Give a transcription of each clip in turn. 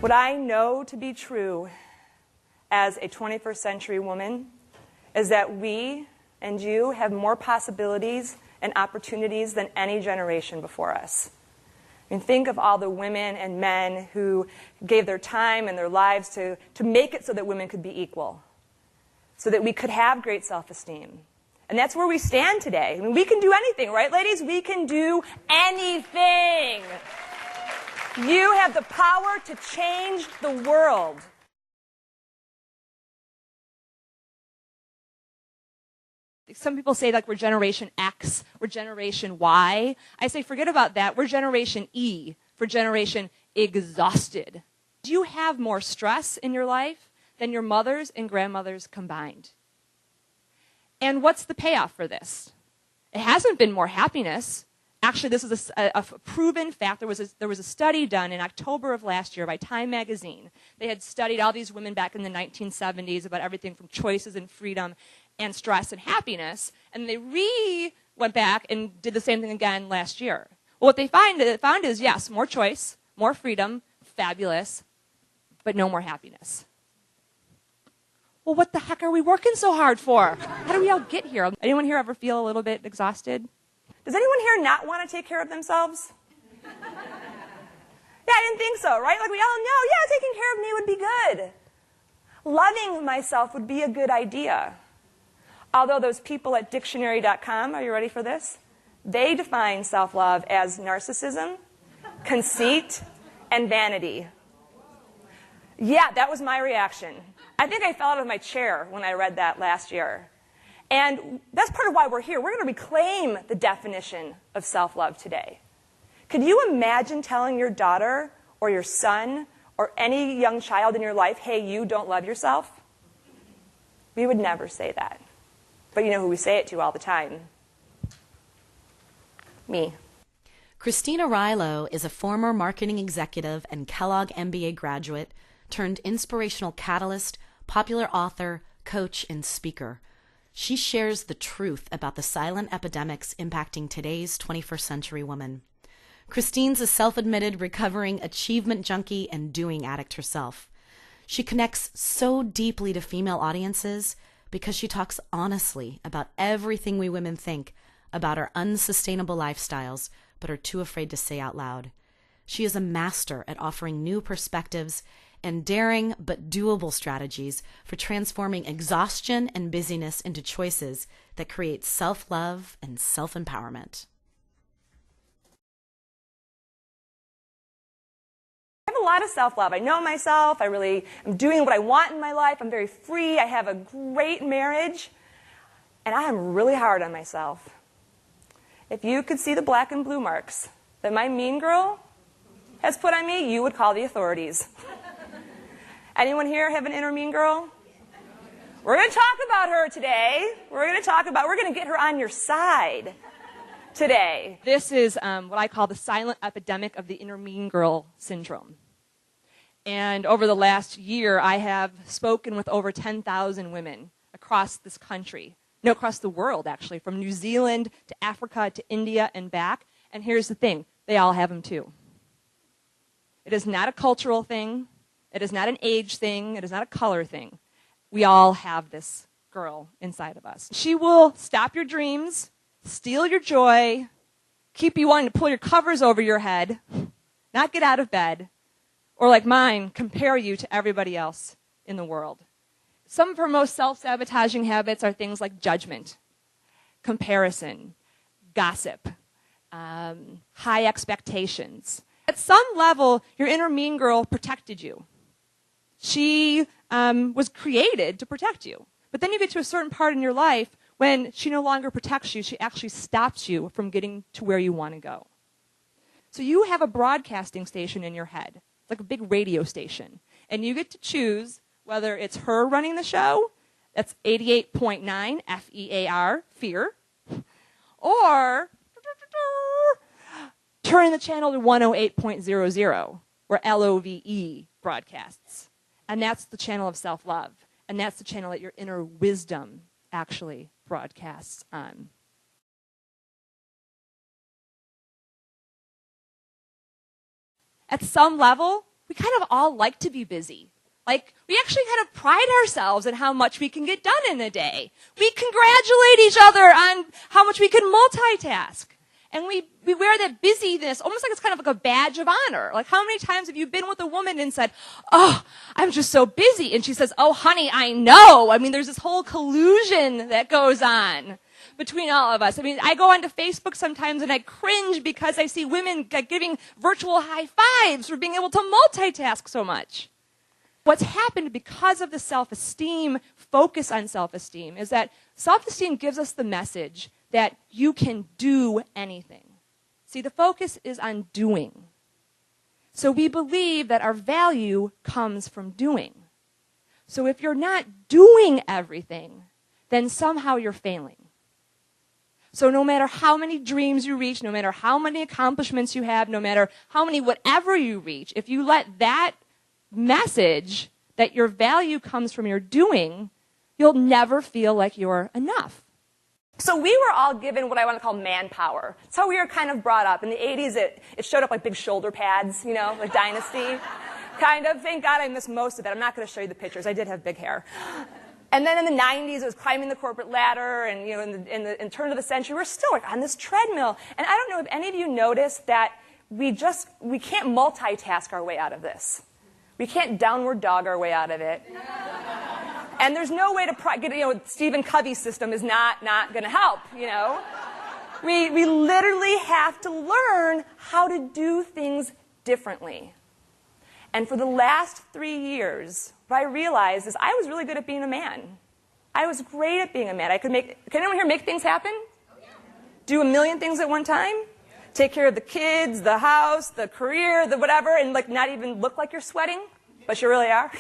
What I know to be true as a 21st century woman is that we and you have more possibilities and opportunities than any generation before us. I mean, think of all the women and men who gave their time and their lives to make it so that women could be equal, so that we could have great self-esteem. And that's where we stand today. I mean, we can do anything, right, ladies? We can do anything. You have the power to change the world. Some people say, like, we're Generation X, we're Generation Y. I say, forget about that. We're Generation E, for Generation Exhausted. Do you have more stress in your life than your mothers and grandmothers combined? And what's the payoff for this? It hasn't been more happiness. Actually, this is a proven fact. There was a study done in October of last year by Time magazine. They had studied all these women back in the 1970s about everything from choices and freedom and stress and happiness, and they went back and did the same thing again last year. Well, what they found is, yes, more choice, more freedom, fabulous, but no more happiness. Well, what the heck are we working so hard for? How do we all get here? Anyone here ever feel a little bit exhausted? Does anyone here not want to take care of themselves? Yeah, I didn't think so, right? Like, we all know, yeah, taking care of me would be good. Loving myself would be a good idea. Although those people at dictionary.com, are you ready for this? They define self-love as narcissism, conceit, and vanity. Yeah, that was my reaction. I think I fell out of my chair when I read that last year. And that's part of why we're here. We're going to reclaim the definition of self-love today. Could you imagine telling your daughter or your son or any young child in your life, hey, you don't love yourself? We would never say that. But you know who we say it to all the time? Me. Christina Rilo is a former marketing executive and Kellogg MBA graduate turned inspirational catalyst, popular author, coach, and speaker. She shares the truth about the silent epidemics impacting today's 21st century woman. Christine's a self-admitted recovering achievement junkie and doing addict herself. She connects so deeply to female audiences because she talks honestly about everything we women think about our unsustainable lifestyles but are too afraid to say out loud. She is a master at offering new perspectives and daring but doable strategies for transforming exhaustion and busyness into choices that create self-love and self-empowerment. I have a lot of self-love. I know myself. I really am doing what I want in my life. I'm very free. I have a great marriage. And I am really hard on myself. If you could see the black and blue marks that my mean girl has put on me, you would call the authorities. Anyone here have an inner mean girl? We're going to talk about her today. We're going to get her on your side today. This is what I call the silent epidemic of the inner mean girl syndrome. And over the last year, I have spoken with over 10,000 women across this country. No, across the world, actually, from New Zealand to Africa to India and back. And here's the thing. They all have them, too. It is not a cultural thing. It is not an age thing. It is not a color thing. We all have this girl inside of us. She will stop your dreams, steal your joy, keep you wanting to pull your covers over your head, not get out of bed, or like mine, compare you to everybody else in the world. Some of her most self-sabotaging habits are things like judgment, comparison, gossip, high expectations. At some level, your inner mean girl protected you. She was created to protect you. But then you get to a certain part in your life when she no longer protects you, she actually stops you from getting to where you want to go. So you have a broadcasting station in your head. It's like a big radio station. And you get to choose whether it's her running the show, that's 88.9 FEAR, fear, or turning the channel to 108.00, where LOVE broadcasts. And that's the channel of self-love. And that's the channel that your inner wisdom actually broadcasts on. At some level, we kind of all like to be busy. Like, we actually kind of pride ourselves in how much we can get done in a day. We congratulate each other on how much we can multitask. And we wear that busyness almost like it's kind of like a badge of honor. Like, how many times have you been with a woman and said, oh, I'm just so busy? And she says, oh, honey, I know. I mean, there's this whole collusion that goes on between all of us. I mean, I go onto Facebook sometimes and I cringe because I see women giving virtual high fives for being able to multitask so much. What's happened because of the self-esteem, focus on self-esteem, is that self-esteem gives us the message that you can do anything. See, the focus is on doing. So we believe that our value comes from doing. So if you're not doing everything, then somehow you're failing. So no matter how many dreams you reach, no matter how many accomplishments you have, no matter how many whatever you reach, if you let that message that your value comes from your doing, you'll never feel like you're enough. So we were all given what I want to call manpower. That's how we were kind of brought up. In the 80s, it showed up like big shoulder pads, you know, like Dynasty kind of. Thank God I missed most of that. I'm not going to show you the pictures. I did have big hair. And then in the 90s, it was climbing the corporate ladder, and you know, in the turn of the century, we're still like on this treadmill. And I don't know if any of you noticed that we can't multitask our way out of this. We can't downward dog our way out of it. And there's no way to get, you know, Stephen Covey's system is not going to help, you know. We literally have to learn how to do things differently. And for the last 3 years, what I realized is I was really good at being a man. I was great at being a man. Can anyone here make things happen? Do a million things at one time? Take care of the kids, the house, the career, the whatever, and like not even look like you're sweating, but you really are.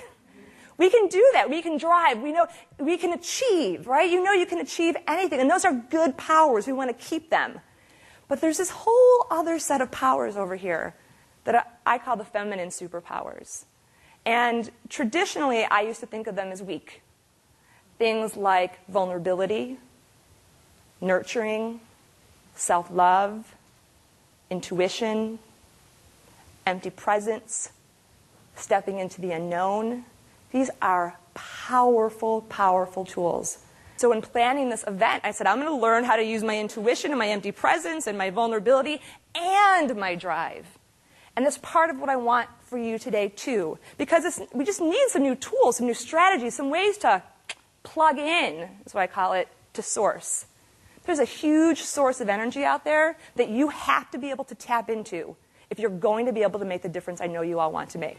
We can do that. We can drive. We know we can achieve, right? You know you can achieve anything, and those are good powers. We want to keep them. But there's this whole other set of powers over here that I call the feminine superpowers. And traditionally, I used to think of them as weak. Things like vulnerability, nurturing, self-love, intuition, empty presence, stepping into the unknown. These are powerful, powerful tools. So in planning this event, I said, I'm going to learn how to use my intuition and my empty presence and my vulnerability and my drive. And that's part of what I want for you today, too. Because we just need some new tools, some new strategies, some ways to plug in, is what I call it, to source. There's a huge source of energy out there that you have to be able to tap into if you're going to be able to make the difference I know you all want to make.